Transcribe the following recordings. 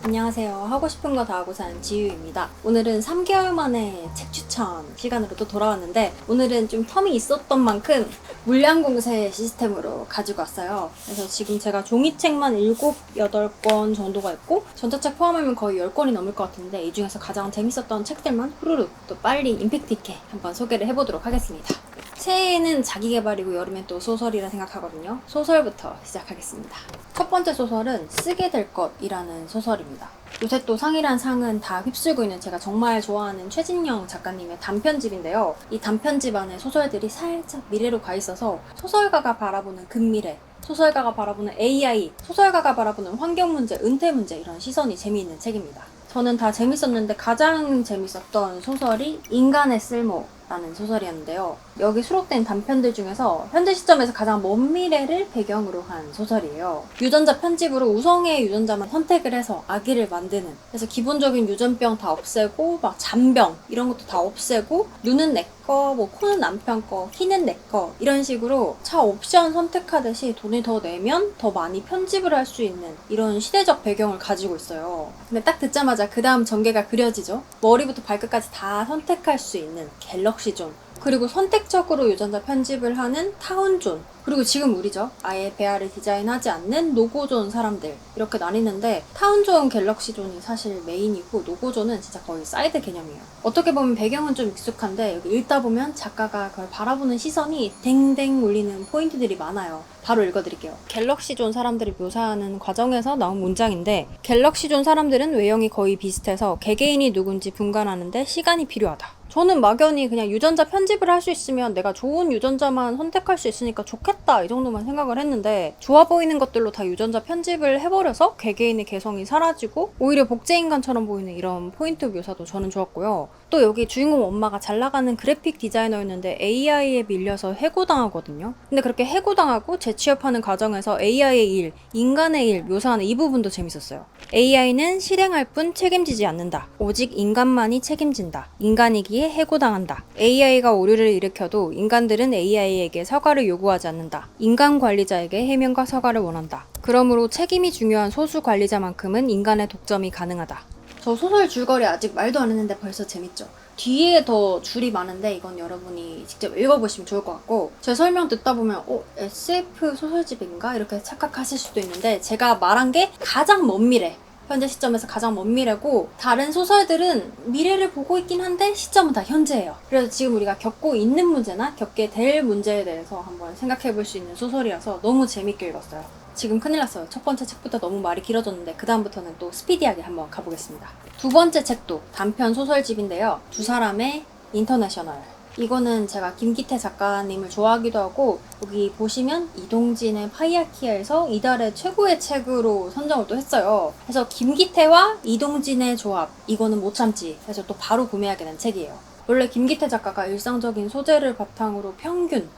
안녕하세요. 하고 싶은 거 다 하고 사는 지유입니다. 오늘은 3개월 만에 책 추천 시간으로 또 돌아왔는데 오늘은 좀 텀이 있었던 만큼 물량 공세 시스템으로 가지고 왔어요. 그래서 지금 제가 종이책만 7, 8권 정도가 있고 전자책 포함하면 거의 10권이 넘을 것 같은데 이 중에서 가장 재밌었던 책들만 후루룩 또 빨리 임팩트 있게 한번 소개를 해보도록 하겠습니다. 새해에는 자기계발이고 여름엔 또 소설이라 생각하거든요. 소설부터 시작하겠습니다. 첫 번째 소설은 쓰게 될 것이라는 소설입니다. 요새 또 상이란 상은 다 휩쓸고 있는 제가 정말 좋아하는 최진영 작가님의 단편집인데요. 이 단편집 안에 소설들이 살짝 미래로 가 있어서 소설가가 바라보는 근미래, 소설가가 바라보는 AI, 소설가가 바라보는 환경 문제, 은퇴 문제 이런 시선이 재미있는 책입니다. 저는 다 재밌었는데 가장 재밌었던 소설이 인간의 쓸모라는 소설이었는데요. 여기 수록된 단편들 중에서 현재 시점에서 가장 먼 미래를 배경으로 한 소설이에요. 유전자 편집으로 우성의 유전자만 선택을 해서 아기를 만드는, 그래서 기본적인 유전병 다 없애고 막 잔병 이런 것도 다 없애고 눈은 내 거, 뭐 코는 남편 거, 키는 내 거 이런 식으로 차 옵션 선택하듯이 돈을 더 내면 더 많이 편집을 할 수 있는 이런 시대적 배경을 가지고 있어요. 근데 딱 듣자마자 그 다음 전개가 그려지죠. 머리부터 발끝까지 다 선택할 수 있는 갤럭시 존, 그리고 선택적으로 유전자 편집을 하는 타운존, 그리고 지금 우리죠. 아예 배아를 디자인하지 않는 노고존 사람들 이렇게 나뉘는데 타운존, 갤럭시존이 사실 메인이고 노고존은 진짜 거의 사이드 개념이에요. 어떻게 보면 배경은 좀 익숙한데 여기 읽다 보면 작가가 그걸 바라보는 시선이 댕댕 울리는 포인트들이 많아요. 바로 읽어드릴게요. 갤럭시존 사람들을 묘사하는 과정에서 나온 문장인데 갤럭시존 사람들은 외형이 거의 비슷해서 개개인이 누군지 분간하는데 시간이 필요하다. 저는 막연히 그냥 유전자 편집을 할 수 있으면 내가 좋은 유전자만 선택할 수 있으니까 좋겠다 이 정도만 생각을 했는데 좋아 보이는 것들로 다 유전자 편집을 해버려서 개개인의 개성이 사라지고 오히려 복제인간처럼 보이는 이런 포인트 묘사도 저는 좋았고요. 또 여기 주인공 엄마가 잘 나가는 그래픽 디자이너였는데 AI에 밀려서 해고당하거든요. 근데 그렇게 해고당하고 재취업하는 과정에서 AI의 일, 인간의 일 묘사하는 이 부분도 재밌었어요. AI는 실행할 뿐 책임지지 않는다. 오직 인간만이 책임진다. 인간이기에 해고당한다. AI가 오류를 일으켜도 인간들은 AI에게 사과를 요구하지 않는다. 인간 관리자에게 해명과 사과를 원한다. 그러므로 책임이 중요한 소수 관리자만큼은 인간의 독점이 가능하다. 저 소설 줄거리 아직 말도 안 했는데 벌써 재밌죠? 뒤에 더 줄이 많은데 이건 여러분이 직접 읽어보시면 좋을 것 같고 제 설명 듣다 보면 SF 소설집인가? 이렇게 착각하실 수도 있는데 제가 말한 게 가장 먼 미래, 현재 시점에서 가장 먼 미래고 다른 소설들은 미래를 보고 있긴 한데 시점은 다 현재예요. 그래서 지금 우리가 겪고 있는 문제나 겪게 될 문제에 대해서 한번 생각해 볼 수 있는 소설이라서 너무 재밌게 읽었어요. 지금 큰일 났어요. 첫 번째 책부터 너무 말이 길어졌는데 그 다음부터는 또 스피디하게 한번 가보겠습니다. 두 번째 책도 단편 소설집인데요. 두 사람의 인터내셔널. 이거는 제가 김기태 작가님을 좋아하기도 하고 여기 보시면 이동진의 파이아키아에서 이달의 최고의 책으로 선정을 또 했어요. 그래서 김기태와 이동진의 조합, 이거는 못 참지 해서 또 바로 구매하게 된 책이에요. 원래 김기태 작가가 일상적인 소재를 바탕으로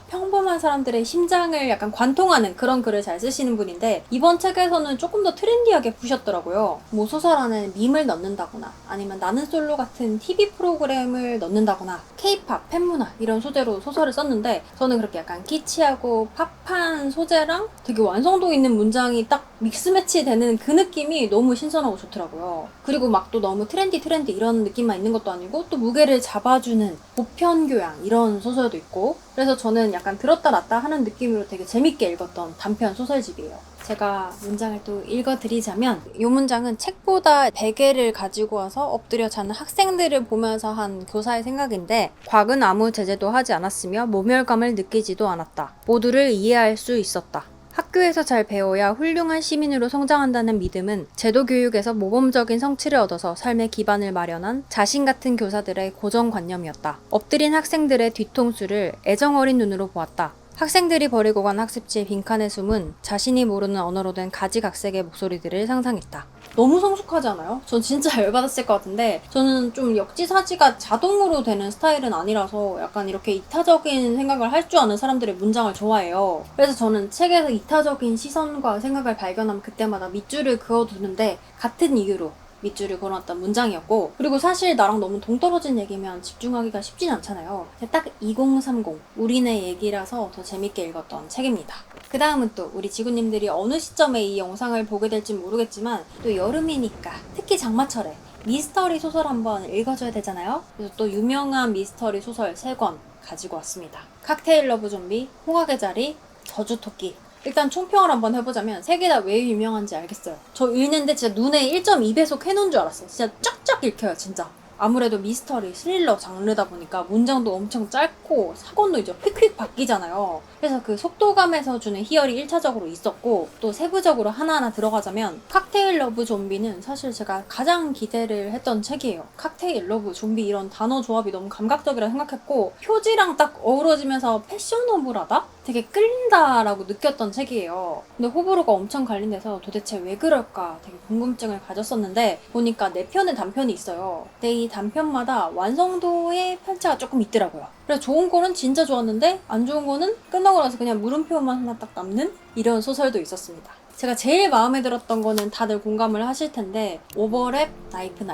평범한 사람들의 심장을 약간 관통하는 그런 글을 잘 쓰시는 분인데 이번 책에서는 조금 더 트렌디하게 푸셨더라고요. 뭐 소설 안에 밈을 넣는다거나 아니면 나는 솔로 같은 TV 프로그램을 넣는다거나 K-팝, 팬문화 이런 소재로 소설을 썼는데 저는 그렇게 약간 키치하고 팝한 소재랑 되게 완성도 있는 문장이 딱 믹스매치 되는 그 느낌이 너무 신선하고 좋더라고요. 그리고 막 또 너무 트렌디 이런 느낌만 있는 것도 아니고 또 무게를 잡아주는 보편교양 이런 소설도 있고 그래서 저는 약간 들었다 놨다 하는 느낌으로 되게 재밌게 읽었던 단편 소설집이에요. 제가 문장을 또 읽어드리자면 이 문장은 책보다 베개를 가지고 와서 엎드려 자는 학생들을 보면서 한 교사의 생각인데 곽은 아무 제재도 하지 않았으며 모멸감을 느끼지도 않았다. 모두를 이해할 수 있었다. 학교에서 잘 배워야 훌륭한 시민으로 성장한다는 믿음은 제도 교육에서 모범적인 성취를 얻어서 삶의 기반을 마련한 자신 같은 교사들의 고정관념이었다. 엎드린 학생들의 뒤통수를 애정어린 눈으로 보았다. 학생들이 버리고 간 학습지의 빈칸에 숨은 자신이 모르는 언어로 된 가지각색의 목소리들을 상상했다. 너무 성숙하지 않아요? 전 진짜 열받았을 것 같은데 저는 좀 역지사지가 자동으로 되는 스타일은 아니라서 약간 이렇게 이타적인 생각을 할 줄 아는 사람들의 문장을 좋아해요. 그래서 저는 책에서 이타적인 시선과 생각을 발견하면 그때마다 밑줄을 그어두는데 같은 이유로 밑줄을 그어놨던 문장이었고, 그리고 사실 나랑 너무 동떨어진 얘기면 집중하기가 쉽진 않잖아요. 딱 2030 우리네 얘기라서 더 재밌게 읽었던 책입니다. 그 다음은 또 우리 지구님들이 어느 시점에 이 영상을 보게 될지 모르겠지만 또 여름이니까 특히 장마철에 미스터리 소설 한번 읽어줘야 되잖아요. 그래서 또 유명한 미스터리 소설 3권 가지고 왔습니다. 칵테일 러브 좀비, 홍학의 자리, 저주토끼. 일단 총평을 한번 해보자면 3개 다 왜 유명한지 알겠어요. 저 읽는데 진짜 눈에 1.2배속 해놓은 줄 알았어요. 진짜 쫙쫙 읽혀요, 진짜. 아무래도 미스터리, 스릴러 장르다 보니까 문장도 엄청 짧고 사건도 이제 휙휙 바뀌잖아요. 그래서 그 속도감에서 주는 희열이 1차적으로 있었고, 또 세부적으로 하나하나 들어가자면 칵테일 러브 좀비는 사실 제가 가장 기대를 했던 책이에요. 칵테일 러브 좀비 이런 단어 조합이 너무 감각적이라 생각했고, 표지랑 딱 어우러지면서 패셔너블하다? 되게 끌린다라고 느꼈던 책이에요. 근데 호불호가 엄청 갈린데서 도대체 왜 그럴까 되게 궁금증을 가졌었는데, 보니까 4편의 단편이 있어요. 근데 이 단편마다 완성도의 편차가 조금 있더라고요. 그래서 좋은 거는 진짜 좋았는데 안 좋은 거는 끝나고 나서 그냥 물음표만 하나 딱 남는 이런 소설도 있었습니다. 제가 제일 마음에 들었던 거는 다들 공감을 하실 텐데, 오버랩 나이프.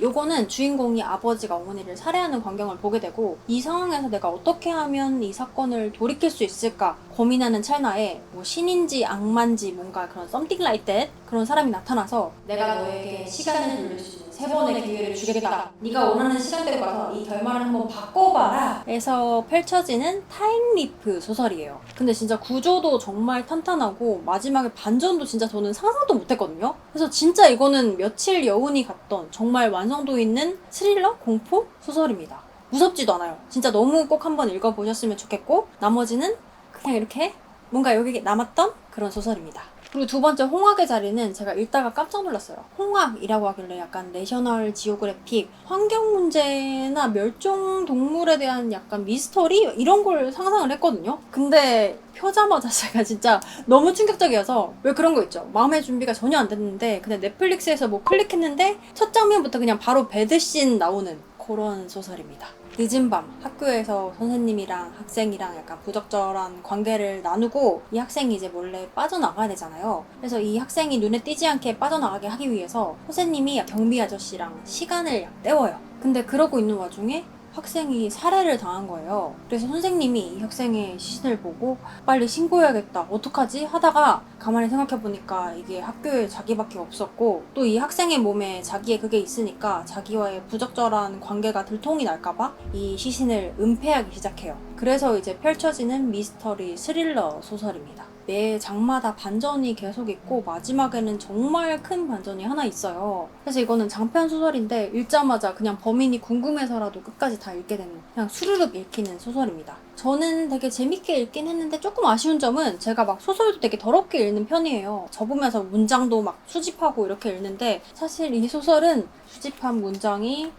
요거는 주인공이 아버지가 어머니를 살해하는 광경을 보게 되고, 이 상황에서 내가 어떻게 하면 이 사건을 돌이킬 수 있을까 고민하는 찰나에 뭐 신인지 악마인지 뭔가 그런 something like that 그런 사람이 나타나서 내가 너에게 시간을 돌릴 수 있는 3번의 기회를 주겠다. 네가 원하는 시간대로 가서 이 결말을 한번 바꿔봐라. 에서 펼쳐지는 타임리프 소설이에요. 근데 진짜 구조도 정말 탄탄하고 마지막에 반전도 진짜 저는 상상도 못했거든요. 그래서 진짜 이거는 며칠 여운이 갔던 정말 완성도 있는 스릴러 공포 소설입니다. 무섭지도 않아요. 진짜 너무 꼭 한번 읽어보셨으면 좋겠고, 나머지는 그냥 이렇게 뭔가 여기 남았던 그런 소설입니다. 그리고 두 번째 홍학의 자리는 제가 읽다가 깜짝 놀랐어요. 홍학이라고 하길래 약간 내셔널 지오그래픽, 환경 문제나 멸종 동물에 대한 약간 미스터리 이런 걸 상상을 했거든요. 근데 펴자마자 제가 진짜 너무 충격적이어서, 왜 그런 거 있죠? 마음의 준비가 전혀 안 됐는데 그냥 넷플릭스에서 뭐 클릭했는데 첫 장면부터 그냥 바로 배드씬 나오는 그런 소설입니다. 늦은 밤 학교에서 선생님이랑 학생이랑 약간 부적절한 관계를 나누고, 이 학생이 이제 몰래 빠져나가야 되잖아요. 그래서 이 학생이 눈에 띄지 않게 빠져나가게 하기 위해서 선생님이 경비 아저씨랑 시간을 때워요. 근데 그러고 있는 와중에 학생이 살해를 당한 거예요. 그래서 선생님이 이 학생의 시신을 보고 빨리 신고해야겠다, 어떡하지? 하다가 가만히 생각해보니까 이게 학교에 자기밖에 없었고, 또 이 학생의 몸에 자기의 그게 있으니까 자기와의 부적절한 관계가 들통이 날까봐 이 시신을 은폐하기 시작해요. 그래서 이제 펼쳐지는 미스터리 스릴러 소설입니다. 매 장마다 반전이 계속 있고 마지막에는 정말 큰 반전이 하나 있어요. 그래서 이거는 장편 소설인데 읽자마자 그냥 범인이 궁금해서라도 끝까지 다 읽게 되는, 그냥 수르륵 읽히는 소설입니다. 저는 되게 재밌게 읽긴 했는데 조금 아쉬운 점은 제가 막 소설도 되게 더럽게 읽는 편이에요. 접으면서 문장도 막 수집하고 이렇게 읽는데, 사실 이 소설은 수집한 문장이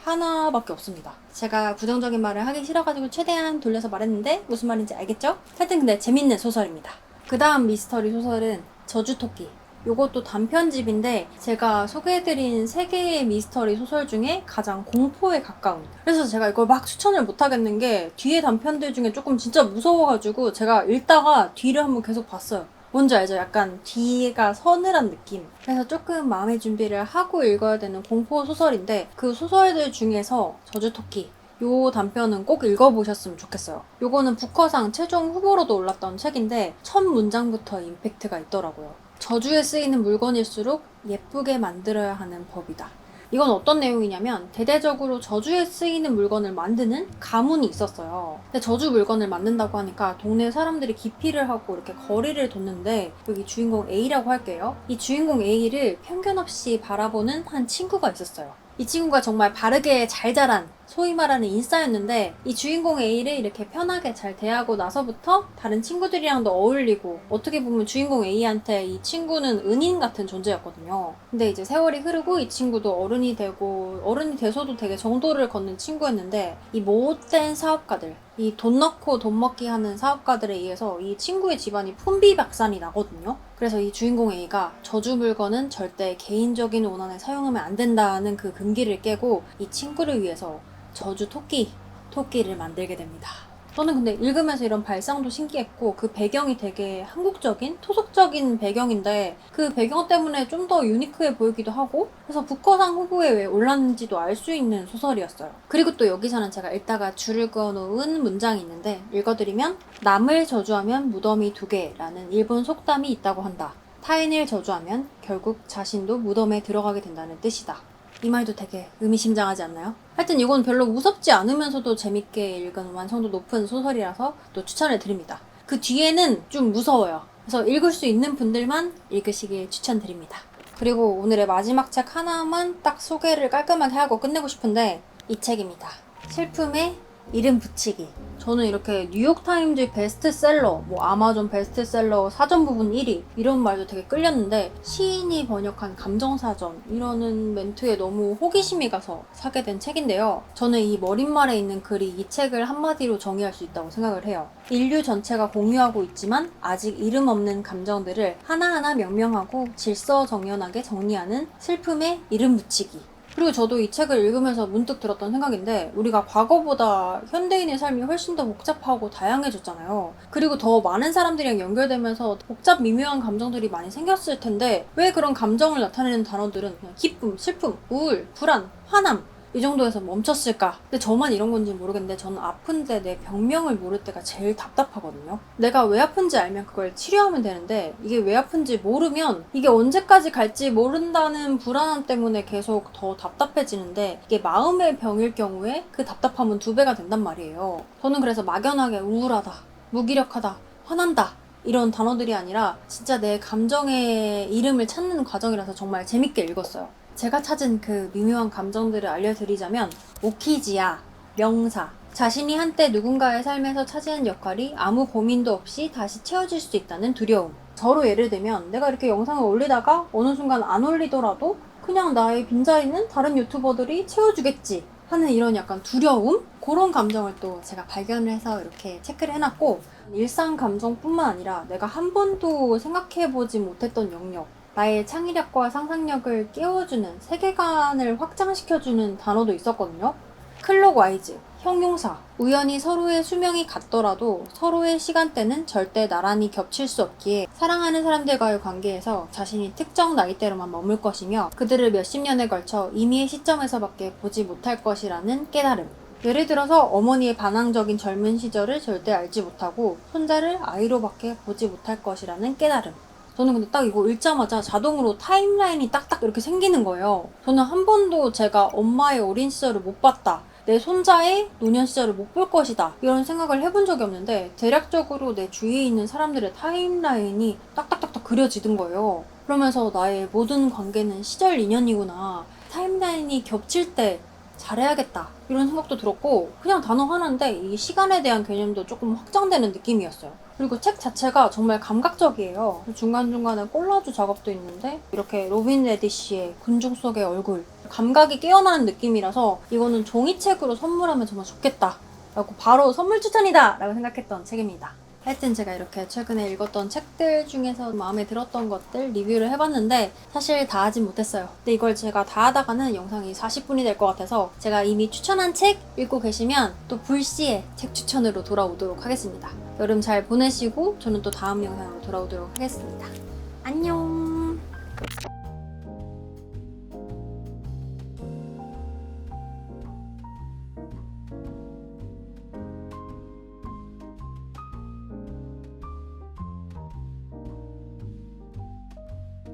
하나밖에 없습니다. 제가 부정적인 말을 하기 싫어가지고 최대한 돌려서 말했는데 무슨 말인지 알겠죠? 하여튼 근데 재밌는 소설입니다. 그 다음 미스터리 소설은 저주토끼. 요것도 단편집인데 제가 소개해드린 3개의 미스터리 소설 중에 가장 공포에 가까운, 그래서 제가 이걸 막 추천을 못하겠는 게 뒤에 단편들 중에 조금 진짜 무서워가지고 제가 읽다가 뒤를 한번 계속 봤어요. 뭔지 알죠? 약간 뒤가 서늘한 느낌. 그래서 조금 마음의 준비를 하고 읽어야 되는 공포 소설인데, 그 소설들 중에서 저주토끼, 요 단편은 꼭 읽어보셨으면 좋겠어요. 요거는 부커상 최종 후보로도 올랐던 책인데 첫 문장부터 임팩트가 있더라고요. 저주에 쓰이는 물건일수록 예쁘게 만들어야 하는 법이다. 이건 어떤 내용이냐면, 대대적으로 저주에 쓰이는 물건을 만드는 가문이 있었어요. 근데 저주 물건을 만든다고 하니까 동네 사람들이 기피를 하고 이렇게 거리를 뒀는데, 여기 주인공 A라고 할게요. 이 주인공 A를 편견 없이 바라보는 한 친구가 있었어요. 이 친구가 정말 바르게 잘 자란 소위 말하는 인싸였는데, 이 주인공 A를 이렇게 편하게 잘 대하고 나서부터 다른 친구들이랑도 어울리고, 어떻게 보면 주인공 A한테 이 친구는 은인 같은 존재였거든요. 근데 이제 세월이 흐르고 이 친구도 어른이 되고, 어른이 돼서도 되게 정도를 걷는 친구였는데, 이 못된 사업가들, 이 돈 넣고 돈 먹기 하는 사업가들에 의해서 이 친구의 집안이 풍비박산이 나거든요. 그래서 이 주인공 A가 저주 물건은 절대 개인적인 원한에 사용하면 안 된다는 그 금기를 깨고 이 친구를 위해서 저주 토끼를 만들게 됩니다. 저는 근데 읽으면서 이런 발상도 신기했고 그 배경이 되게 한국적인, 토속적인 배경인데 그 배경 때문에 좀 더 유니크해 보이기도 하고 그래서 부커상 후보에 왜 올랐는지도 알 수 있는 소설이었어요. 그리고 또 여기서는 제가 읽다가 줄을 그어놓은 문장이 있는데 읽어드리면 남을 저주하면 무덤이 2개라는 일본 속담이 있다고 한다. 타인을 저주하면 결국 자신도 무덤에 들어가게 된다는 뜻이다. 이 말도 되게 의미심장하지 않나요? 하여튼 이건 별로 무섭지 않으면서도 재밌게 읽은 완성도 높은 소설이라서 또 추천을 드립니다. 그 뒤에는 좀 무서워요. 그래서 읽을 수 있는 분들만 읽으시길 추천드립니다. 그리고 오늘의 마지막 책 하나만 딱 소개를 깔끔하게 하고 끝내고 싶은데 이 책입니다. 슬픔의 이름 붙이기. 저는 이렇게 뉴욕타임즈 베스트셀러, 아마존 베스트셀러 사전 부분 1위 이런 말도 되게 끌렸는데 시인이 번역한 감정사전 이러는 멘트에 너무 호기심이 가서 사게 된 책인데요. 저는 이 머릿말에 있는 글이 이 책을 한마디로 정의할 수 있다고 생각을 해요. 인류 전체가 공유하고 있지만 아직 이름 없는 감정들을 하나하나 명명하고 질서정연하게 정리하는 슬픔의 이름 붙이기. 그리고 저도 이 책을 읽으면서 문득 들었던 생각인데 우리가 과거보다 현대인의 삶이 훨씬 더 복잡하고 다양해졌잖아요. 그리고 더 많은 사람들이랑 연결되면서 복잡 미묘한 감정들이 많이 생겼을 텐데 왜 그런 감정을 나타내는 단어들은 그냥 기쁨, 슬픔, 우울, 불안, 화남 이 정도에서 멈췄을까? 근데 저만 이런 건지 모르겠는데 저는 아픈데 내 병명을 모를 때가 제일 답답하거든요. 내가 왜 아픈지 알면 그걸 치료하면 되는데 이게 왜 아픈지 모르면 이게 언제까지 갈지 모른다는 불안함 때문에 계속 더 답답해지는데 이게 마음의 병일 경우에 그 답답함은 2배가 된단 말이에요. 저는 그래서 막연하게 우울하다, 무기력하다, 화난다 이런 단어들이 아니라 진짜 내 감정의 이름을 찾는 과정이라서 정말 재밌게 읽었어요. 제가 찾은 그 미묘한 감정들을 알려드리자면 오키지야, 명사, 자신이 한때 누군가의 삶에서 차지한 역할이 아무 고민도 없이 다시 채워질 수 있다는 두려움. 저로 예를 들면 내가 이렇게 영상을 올리다가 어느 순간 안 올리더라도 그냥 나의 빈자리는 다른 유튜버들이 채워주겠지 하는 이런 약간 두려움? 그런 감정을 또 제가 발견을 해서 이렇게 체크를 해놨고 일상 감정뿐만 아니라 내가 한 번도 생각해보지 못했던 영역 나의 창의력과 상상력을 깨워주는 세계관을 확장시켜주는 단어도 있었거든요. 클록와이즈, 형용사, 우연히 서로의 수명이 같더라도 서로의 시간대는 절대 나란히 겹칠 수 없기에 사랑하는 사람들과의 관계에서 자신이 특정 나이대로만 머물 것이며 그들을 몇십 년에 걸쳐 임의의 시점에서밖에 보지 못할 것이라는 깨달음. 예를 들어서 어머니의 반항적인 젊은 시절을 절대 알지 못하고 손자를 아이로밖에 보지 못할 것이라는 깨달음. 저는 근데 딱 이거 읽자마자 자동으로 타임라인이 딱딱 이렇게 생기는 거예요. 저는 한 번도 제가 엄마의 어린 시절을 못 봤다. 내 손자의 노년 시절을 못 볼 것이다. 이런 생각을 해본 적이 없는데 대략적으로 내 주위에 있는 사람들의 타임라인이 딱딱딱딱 그려지던 거예요. 그러면서 나의 모든 관계는 시절 인연이구나. 타임라인이 겹칠 때 잘해야겠다. 이런 생각도 들었고 그냥 단어 하나인데 이 시간에 대한 개념도 조금 확장되는 느낌이었어요. 그리고 책 자체가 정말 감각적이에요. 중간중간에 콜라주 작업도 있는데 이렇게 로빈 레디시의 군중 속의 얼굴 감각이 깨어나는 느낌이라서 이거는 종이책으로 선물하면 정말 좋겠다 라고 바로 선물 추천이다 라고 생각했던 책입니다. 하여튼 제가 이렇게 최근에 읽었던 책들 중에서 마음에 들었던 것들 리뷰를 해봤는데 사실 다 하진 못했어요. 근데 이걸 제가 다 하다가는 영상이 40분이 될 것 같아서 제가 이미 추천한 책 읽고 계시면 또 불시에 책 추천으로 돌아오도록 하겠습니다. 여름 잘 보내시고 저는 또 다음 영상으로 돌아오도록 하겠습니다. 안녕!